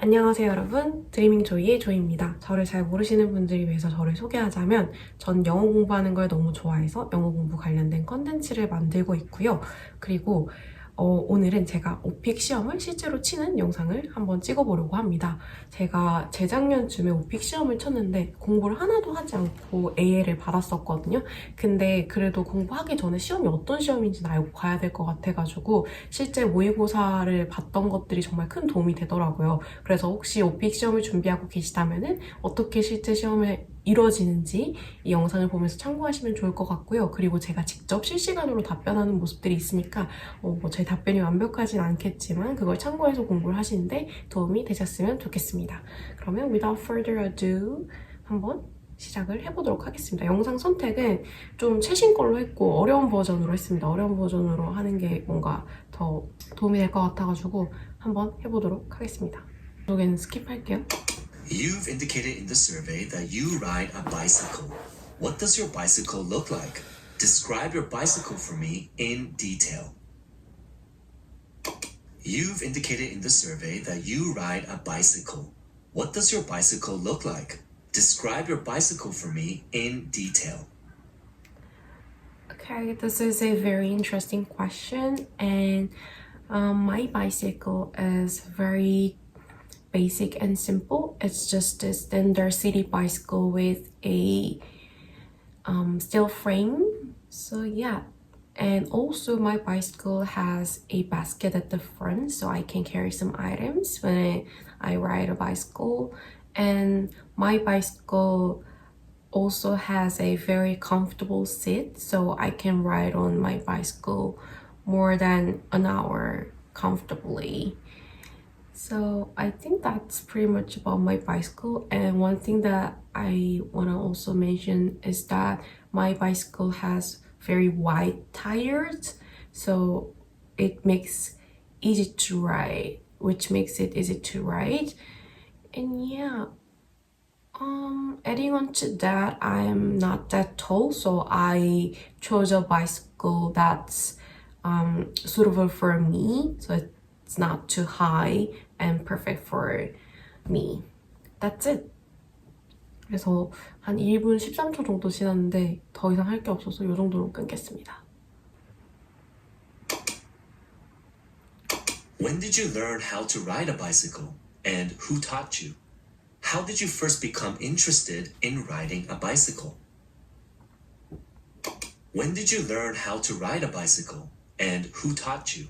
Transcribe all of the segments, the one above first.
안녕하세요 여러분, 드리밍 조이의 조이입니다. 저를 잘 모르시는 분들을 위해서 저를 소개하자면 전 영어 공부하는 걸 너무 좋아해서 영어 공부 관련된 컨텐츠를 만들고 있고요. 그리고 오늘은 제가 오픽 시험을 실제로 치는 영상을 한번 찍어보려고 합니다. 제가 재작년쯤에 오픽 시험을 쳤는데 공부를 하나도 하지 않고 AL을 받았었거든요. 근데 그래도 공부하기 전에 시험이 어떤 시험인지는 알고 가야 될 것 같아가지고 실제 모의고사를 봤던 것들이 정말 큰 도움이 되더라고요. 그래서 혹시 오픽 시험을 준비하고 계시다면 어떻게 실제 시험에 이루어지는지 이 영상을 보면서 참고하시면 좋을 것 같고요. 그리고 제가 직접 실시간으로 답변하는 모습들이 있으니까 제 답변이 완벽하진 않겠지만 그걸 참고해서 공부를 하시는데 도움이 되셨으면 좋겠습니다. 그러면 without further ado 한번 시작을 해보도록 하겠습니다. 영상 선택은 좀 최신 걸로 했고 어려운 버전으로 했습니다. 어려운 버전으로 하는 게 뭔가 더 도움이 될 것 같아가지고 한번 해보도록 하겠습니다. 여기는 스킵할게요. You've indicated in the survey that you ride a bicycle. What does your bicycle look like? Describe your bicycle for me in detail. You've indicated in the survey that you ride a bicycle. What does your bicycle look like? Describe your bicycle for me in detail. Okay, this is a very interesting question, and my bicycle is very basic and simple. It's just a standard city bicycle with a steel frame. So yeah, and also my bicycle has a basket at the front so I can carry some items when I ride a bicycle. And my bicycle also has a very comfortable seat so I can ride on my bicycle more than an hour comfortably. So I think that's pretty much about my bicycle. And one thing that I want to also mention is that my bicycle has very wide tires, so it makes easy to ride, which makes it easy to ride. And yeah, adding on to that, I'm not that tall, so I chose a bicycle that's suitable for me, so it's not too high and perfect for me. That's it. 그래서 한 1분 13초 정도 지났는데 더 이상 할 게 없어서 이 정도로 끊겠습니다. When did you learn how to ride a bicycle? And who taught you? How did you first become interested in riding a bicycle? When did you learn how to ride a bicycle? And who taught you?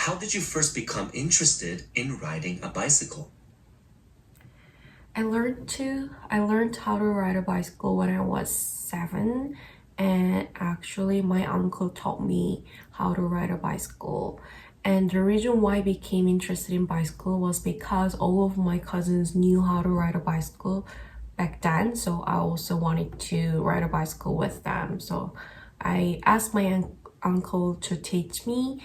How did you first become interested in riding a bicycle? I learned how to ride a bicycle when I was 7, and actually my uncle taught me how to ride a bicycle. And the reason why I became interested in bicycle was because all of my cousins knew how to ride a bicycle back then, so I also wanted to ride a bicycle with them. So I asked my uncle to teach me.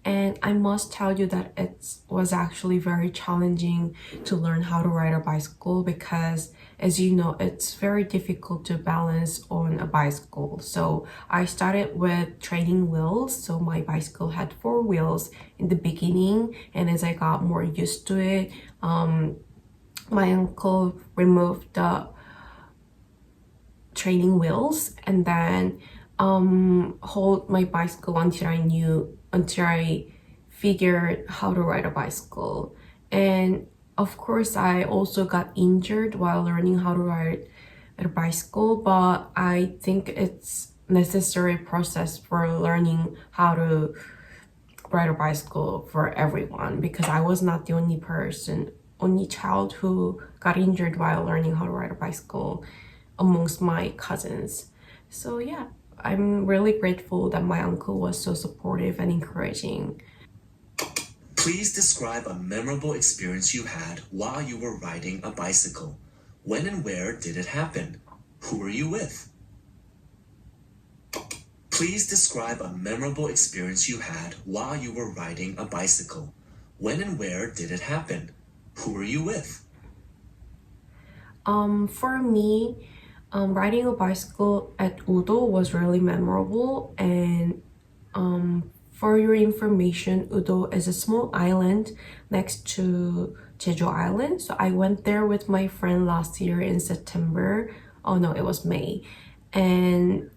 And I must tell you that it was actually very challenging to learn how to ride a bicycle because, as you know, it's very difficult to balance on a bicycle. So I started with training wheels. So my bicycle had 4 wheels in the beginning. And as I got more used to it, my uncle removed the training wheels and then hold my bicycle until I figured how to ride a bicycle. And of course, I also got injured while learning how to ride a bicycle, but I think it's necessary process for learning how to ride a bicycle for everyone because I was not the only child who got injured while learning how to ride a bicycle amongst my cousins. So yeah, I'm really grateful that my uncle was so supportive and encouraging. Please describe a memorable experience you had while you were riding a bicycle. When and where did it happen? Who were you with? Please describe a memorable experience you had while you were riding a bicycle. When and where did it happen? Who were you with? For me, riding a bicycle at Udo was really memorable, and for your information, Udo is a small island next to Jeju Island. So I went there with my friend last year in September. Oh no, it was May. And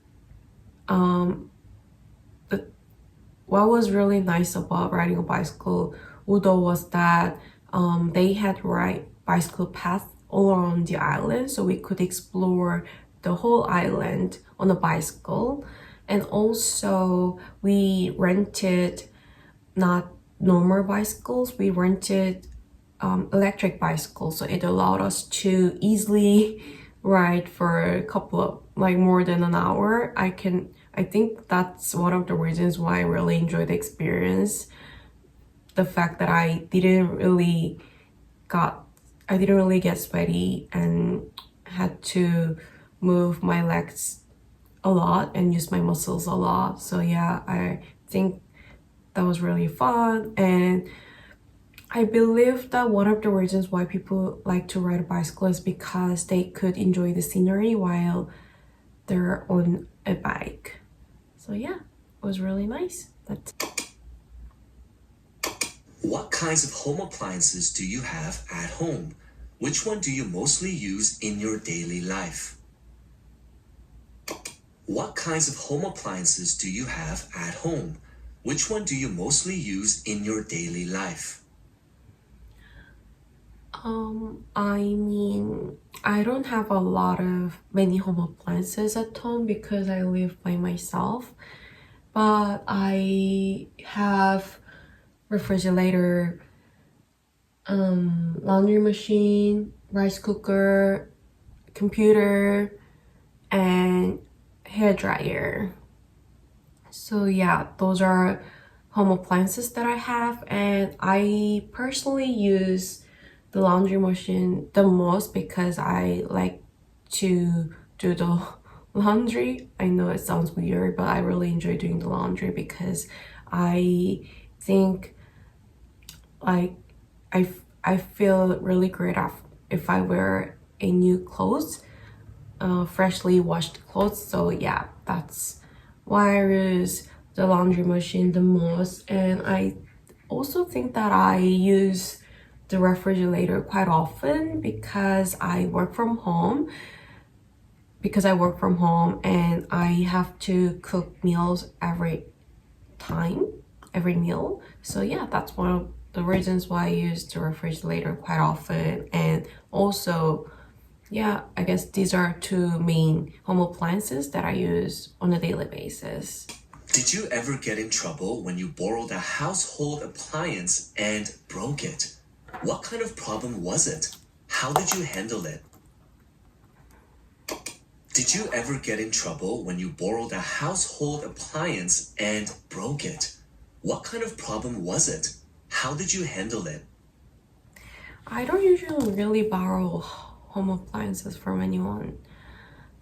what was really nice about riding a bicycle, although, was that they had bicycle paths all around the island, so we could explore the whole island on a bicycle. And also we rented not normal bicycles, we rented electric bicycles, so it allowed us to easily ride for a couple of more than an hour. I think that's one of the reasons why I really enjoyed the experience. The fact that I didn't really get sweaty and had to move my legs a lot and use my muscles a lot. So yeah, I think that was really fun. And I believe that one of the reasons why people like to ride a bicycle is because they could enjoy the scenery while they're on a bike. So yeah, it was really nice. What kinds of home appliances do you have at home? Which one do you mostly use in your daily life? What kinds of home appliances do you have at home? Which one do you mostly use in your daily life? I don't have many home appliances at home because I live by myself, but I have refrigerator, laundry machine, rice cooker, computer, and hair dryer. So yeah, those are home appliances that I have, and I personally use the laundry machine the most because I like to do the laundry. I know it sounds weird, but I really enjoy doing the laundry because I think I feel really great if I wear a new clothes, freshly washed clothes. So yeah, that's why I use the laundry machine the most. And I also think that I use the refrigerator quite often because I work from home and I have to cook meals every meal. So yeah, that's one of the reasons why I use the refrigerator quite often. And also, yeah, I guess these are two main home appliances that I use on a daily basis. Did you ever get in trouble when you borrowed a household appliance and broke it? What kind of problem was it? How did you handle it? Did you ever get in trouble when you borrowed a household appliance and broke it? What kind of problem was it? How did you handle it? I don't usually really borrow home appliances from anyone,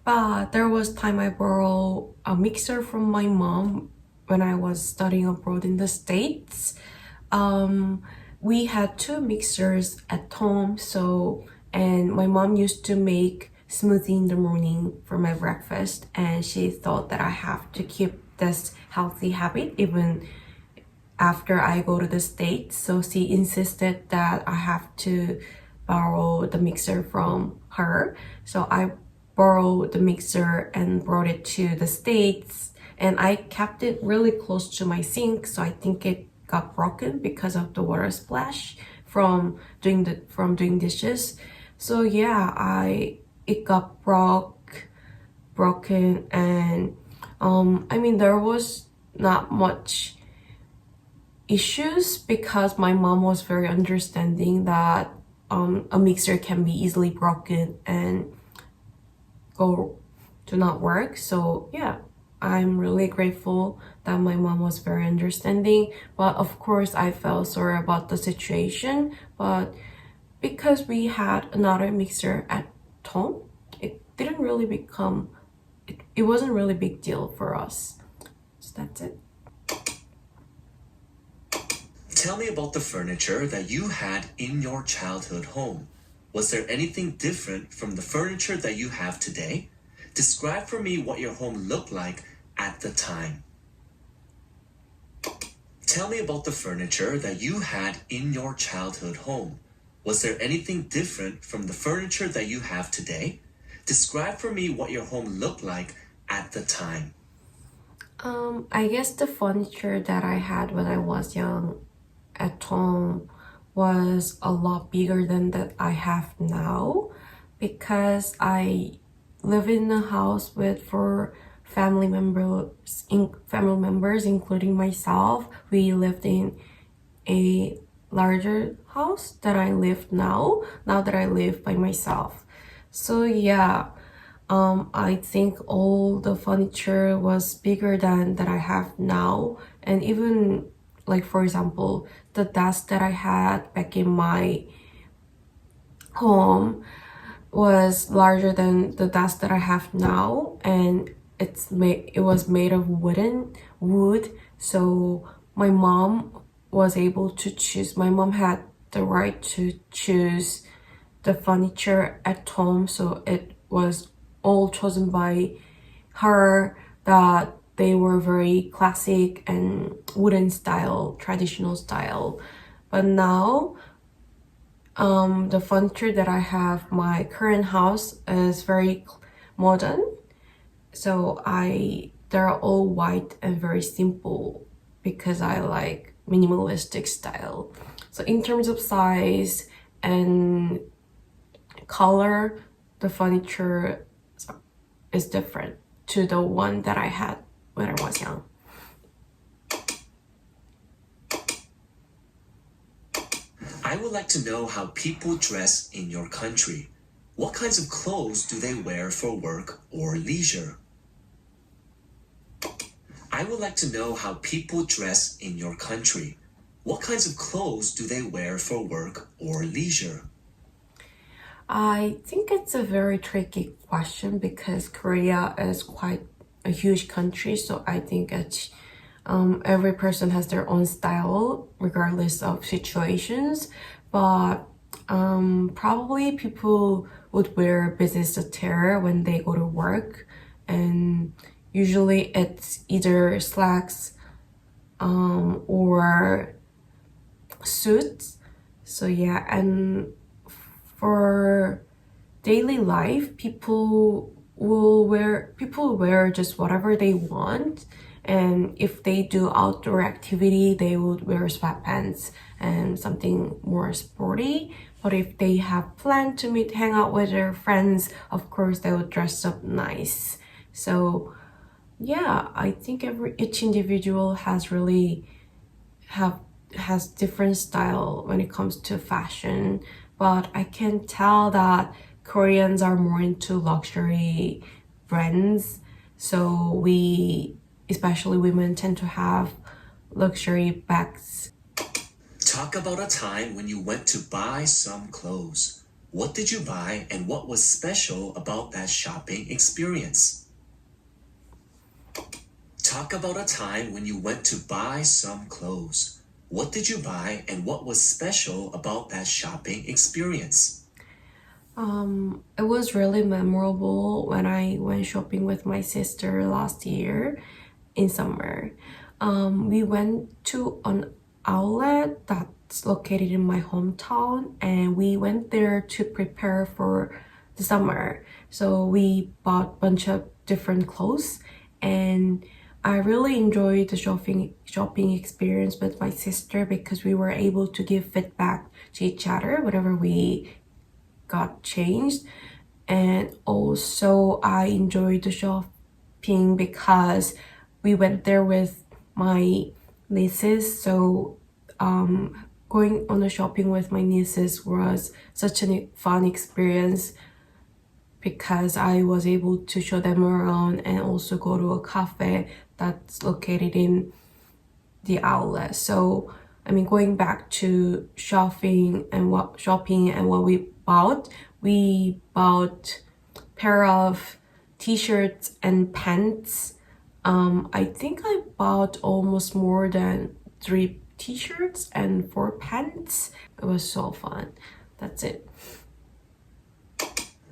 but there was time I borrowed a mixer from my mom when I was studying abroad in the States. We had two mixers at home, and my mom used to make smoothie in the morning for my breakfast, and she thought that I have to keep this healthy habit even after I go to the States. So she insisted that I have to borrow the mixer from her. So I borrowed the mixer and brought it to the States, and I kept it really close to my sink, so I think it got broken because of the water splash from doing dishes. So yeah, it got broken, and there was not much issues because my mom was very understanding that a mixer can be easily broken and go to not work. So yeah, I'm really grateful that my mom was very understanding. But of course, I felt sorry about the situation. But because we had another mixer at home, it wasn't really big deal for us. So that's it. Tell me about the furniture that you had in your childhood home. Was there anything different from the furniture that you have today? Describe for me what your home looked like at the time. Tell me about the furniture that you had in your childhood home. Was there anything different from the furniture that you have today? Describe for me what your home looked like at the time. I guess the furniture that I had when I was young at home was a lot bigger than that I have now because I live in a house with four family members, including myself. We lived in a larger house that I live now that I live by myself. So yeah, I think all the furniture was bigger than that I have now. And even like, for example, the desk that I had back in my home was larger than the desk that I have now. And it was made of wood. So my mom was able to choose. My mom had the right to choose the furniture at home, so it was all chosen by her, that they were very classic and wooden style, traditional style. But now the furniture that I have, my current house, is very modern, so they're all white and very simple because I like minimalistic style. So in terms of size and color, the furniture is different to the one that I had when I was young. I would like to know how people dress in your country. What kinds of clothes do they wear for work or leisure? I would like to know how people dress in your country. What kinds of clothes do they wear for work or leisure? I think it's a very tricky question because Korea is quite a huge country, so I think every person has their own style regardless of situations. But probably people would wear business attire when they go to work, and usually it's either slacks or suits. So yeah, and for daily life, people wear just whatever they want. And if they do outdoor activity, they would wear sweatpants and something more sporty. But if they have planned to hang out with their friends, of course they would dress up nice. So yeah, I think each individual has different style when it comes to fashion. But I can tell that Koreans are more into luxury brands. So especially women, tend to have luxury bags. Talk about a time when you went to buy some clothes. What did you buy and what was special about that shopping experience? Talk about a time when you went to buy some clothes. What did you buy and what was special about that shopping experience? It was really memorable when I went shopping with my sister last year in summer. We went to an outlet that's located in my hometown, and we went there to prepare for the summer. So we bought a bunch of different clothes, and I really enjoyed the shopping experience with my sister because we were able to give feedback to each other whenever we got changed. And also I enjoyed the shopping because we went there with my nieces. So going on a shopping with my nieces was such a fun experience because I was able to show them around and also go to a cafe that's located in the outlet. So I mean, going back to shopping and what we bought pair of t-shirts and pants. I think I bought almost more than 3 t-shirts and 4 pants. It was so fun. That's it.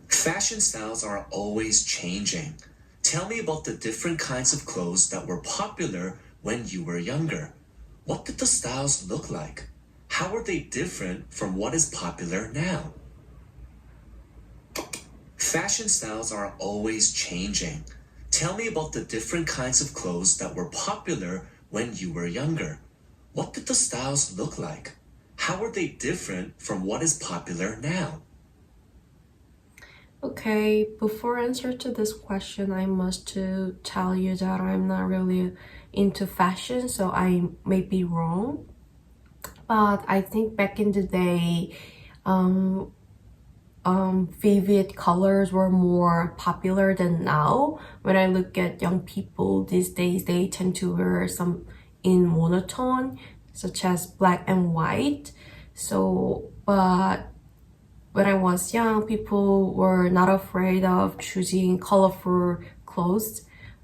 Fashion styles are always changing. Tell me about the different kinds of clothes that were popular when you were younger. What did the styles look like? How are they different from what is popular now? Fashion styles are always changing. Tell me about the different kinds of clothes that were popular when you were younger. What did the styles look like? How are they different from what is popular now? Okay, before answer to this question, I must to tell you that I'm not really into fashion, so I may be wrong. But I think back in the day, vivid colors were more popular than now. When I look at young people these days, they tend to wear some in monotone, such as black and white. So, but when I was young, people were not afraid of choosing colorful clothes.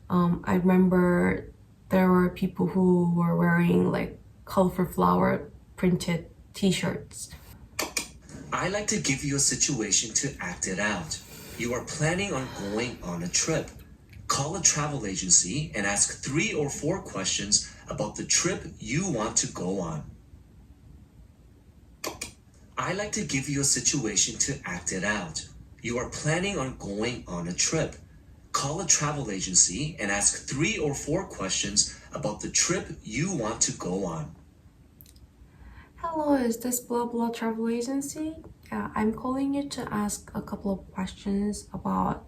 I remember there were people who were wearing like colorful flower printed t-shirts. I like to give you a situation to act it out. You are planning on going on a trip. Call a travel agency and ask 3 or 4 questions about the trip you want to go on. I like to give you a situation to act it out. You are planning on going on a trip. Call a travel agency and ask 3 or 4 questions about the trip you want to go on. Hello, is this blah blah travel agency? Yeah, I'm calling you to ask a couple of questions about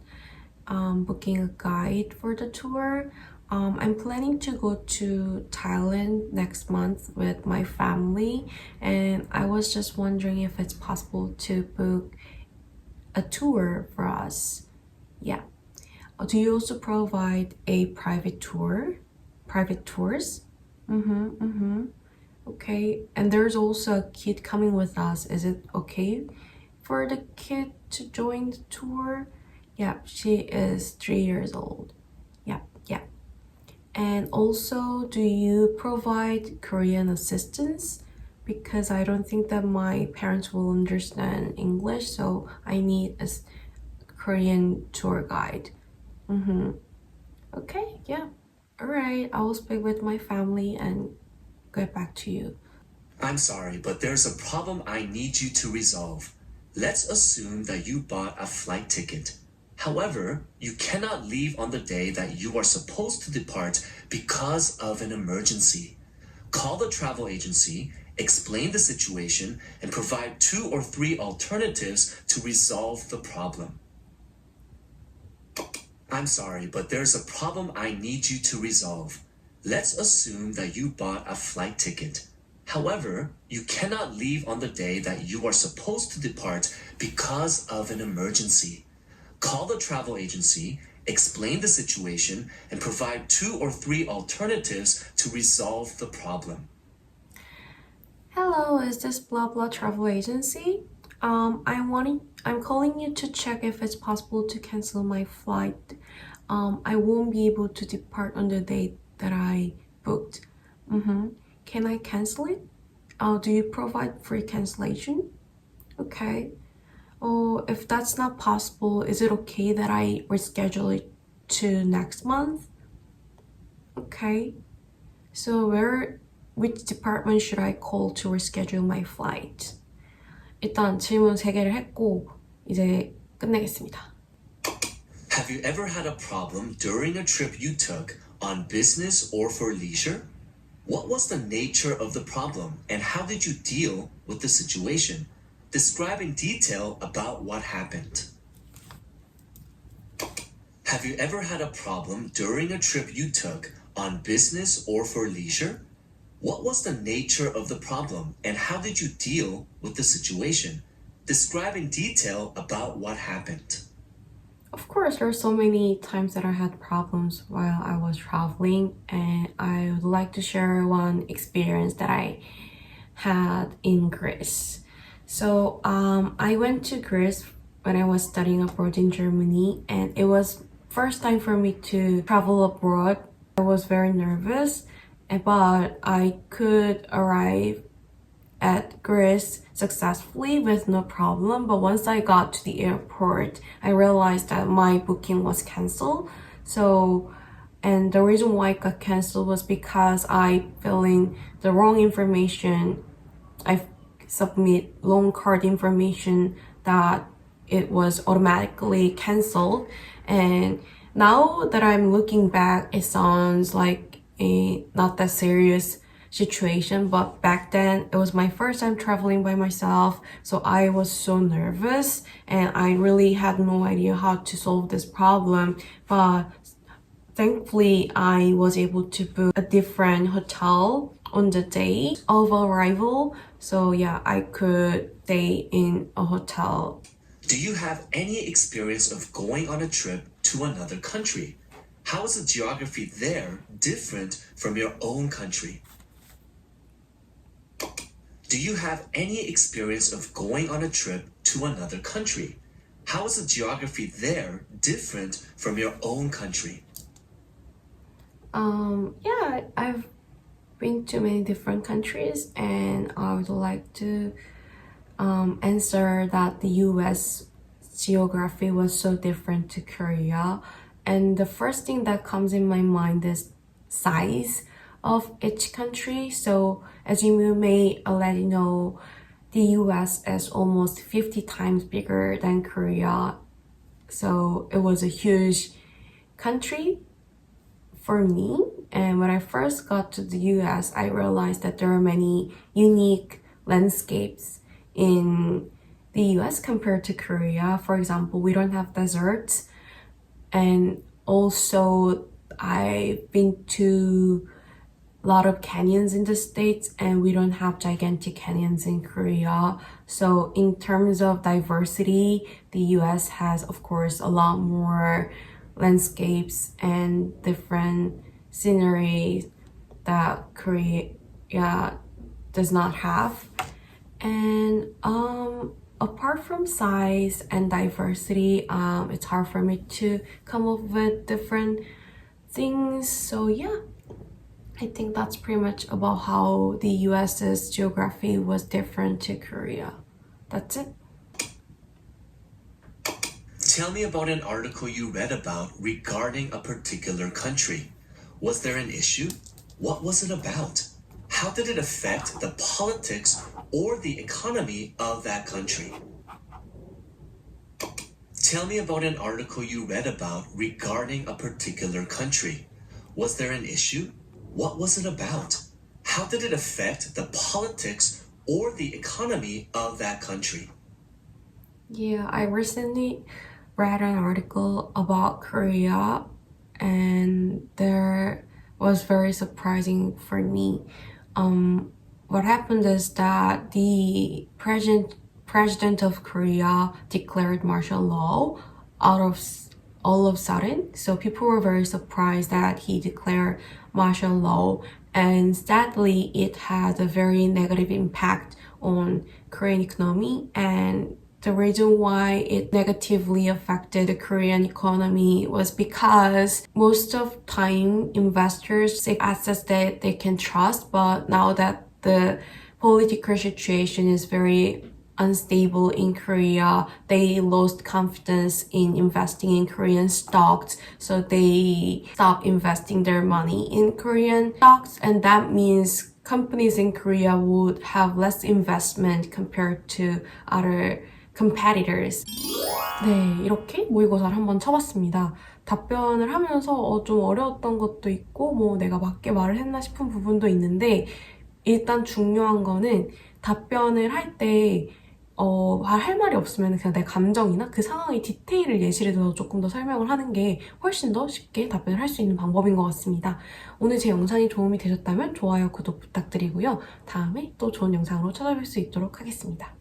booking a guide for the tour. I'm planning to go to Thailand next month with my family, and I was just wondering if it's possible to book a tour for us. Yeah. Do you also provide a private tour? Private tours? Okay. And there's also a kid coming with us. Is it okay for the kid to join the tour? Yeah, she is 3 years old. Yeah. And also, do you provide Korean assistance? Because I don't think that my parents will understand English, so I need a Korean tour guide. Okay, yeah. Alright, I will speak with my family and get back to you. I'm sorry, but there's a problem I need you to resolve. Let's assume that you bought a flight ticket. However, you cannot leave on the day that you are supposed to depart because of an emergency. Call the travel agency, explain the situation, and provide 2 or 3 alternatives to resolve the problem. I'm sorry, but there's a problem I need you to resolve. Let's assume that you bought a flight ticket. However, you cannot leave on the day that you are supposed to depart because of an emergency. Call the travel agency, explain the situation, and provide 2 or 3 alternatives to resolve the problem. Hello, is this blah blah travel agency? I'm calling you to check if it's possible to cancel my flight. I won't be able to depart on the date that I booked. Can I cancel it? Do you provide free cancellation? Okay. Oh, if that's not possible, is it okay that I reschedule it to next month? Okay. So which department should I call to reschedule my flight? 일단 질문 3개를 했고 이제 끝내겠습니다. Have you ever had a problem during a trip you took on business or for leisure? What was the nature of the problem and how did you deal with the situation? Describe in detail about what happened. Have you ever had a problem during a trip you took on business or for leisure? What was the nature of the problem and how did you deal with the situation? Describe in detail about what happened. Of course, there are so many times that I had problems while I was traveling, and I would like to share one experience that I had in Greece. So I went to Greece when I was studying abroad in Germany, and it was first time for me to travel abroad. I was very nervous, but I could arrive at Greece successfully with no problem. But once I got to the airport, I realized that my booking was canceled. And the reason why it got canceled was because I filled in the wrong information. I submit loan card information that it was automatically canceled. And now that I'm looking back, it sounds like a not that serious situation, but back then it was my first time traveling by myself, so I was so nervous and I really had no idea how to solve this problem. But thankfully I was able to book a different hotel on the day of arrival, so yeah, I could stay in a hotel. Do you have any experience of going on a trip to another country? How is the geography there different from your own country? Do you have any experience of going on a trip to another country? How is the geography there different from your own country? Yeah, I've been to many different countries, and I would like to answer that the US geography was so different to Korea. And the first thing that comes in my mind is size of each country. So as you may already know, the US is almost 50 times bigger than Korea. So it was a huge country for me. And when I first got to the US, I realized that there are many unique landscapes in the US compared to Korea. For example, we don't have deserts. And also, I've been to a lot of canyons in the States, and we don't have gigantic canyons in Korea. So in terms of diversity, the US has, of course, a lot more landscapes and different scenery that Korea does not have. And apart from size and diversity, it's hard for me to come up with different things. So yeah, I think that's pretty much about how the US's geography was different to Korea. That's it. Tell me about an article you read about regarding a particular country. Was there an issue? What was it about? How did it affect the politics or the economy of that country? Tell me about an article you read about regarding a particular country. Was there an issue? What was it about? How did it affect the politics or the economy of that country? Yeah, I recently read an article about Korea, and there was very surprising for me. What happened is that the president of Korea declared martial law all of a sudden. So people were very surprised that he declared martial law, and sadly it had a very negative impact on Korean economy. And the reason why it negatively affected the Korean economy was because most of the time investors seek assets that they can trust, but now that the political situation is very unstable in Korea, they lost confidence in investing in Korean stocks, so they stopped investing their money in Korean stocks, and that means companies in Korea would have less investment compared to other competitors. 네, 이렇게 모의고사를 한번 쳐봤습니다. 답변을 하면서 좀 어려웠던 것도 있고 내가 맞게 말을 했나 싶은 부분도 있는데, 일단 중요한 거는 답변을 할 때 할 말이 없으면 그냥 내 감정이나 그 상황의 디테일을 예시를 들어서 조금 더 설명을 하는 게 훨씬 더 쉽게 답변을 할 수 있는 방법인 것 같습니다. 오늘 제 영상이 도움이 되셨다면 좋아요, 구독 부탁드리고요. 다음에 또 좋은 영상으로 찾아뵐 수 있도록 하겠습니다.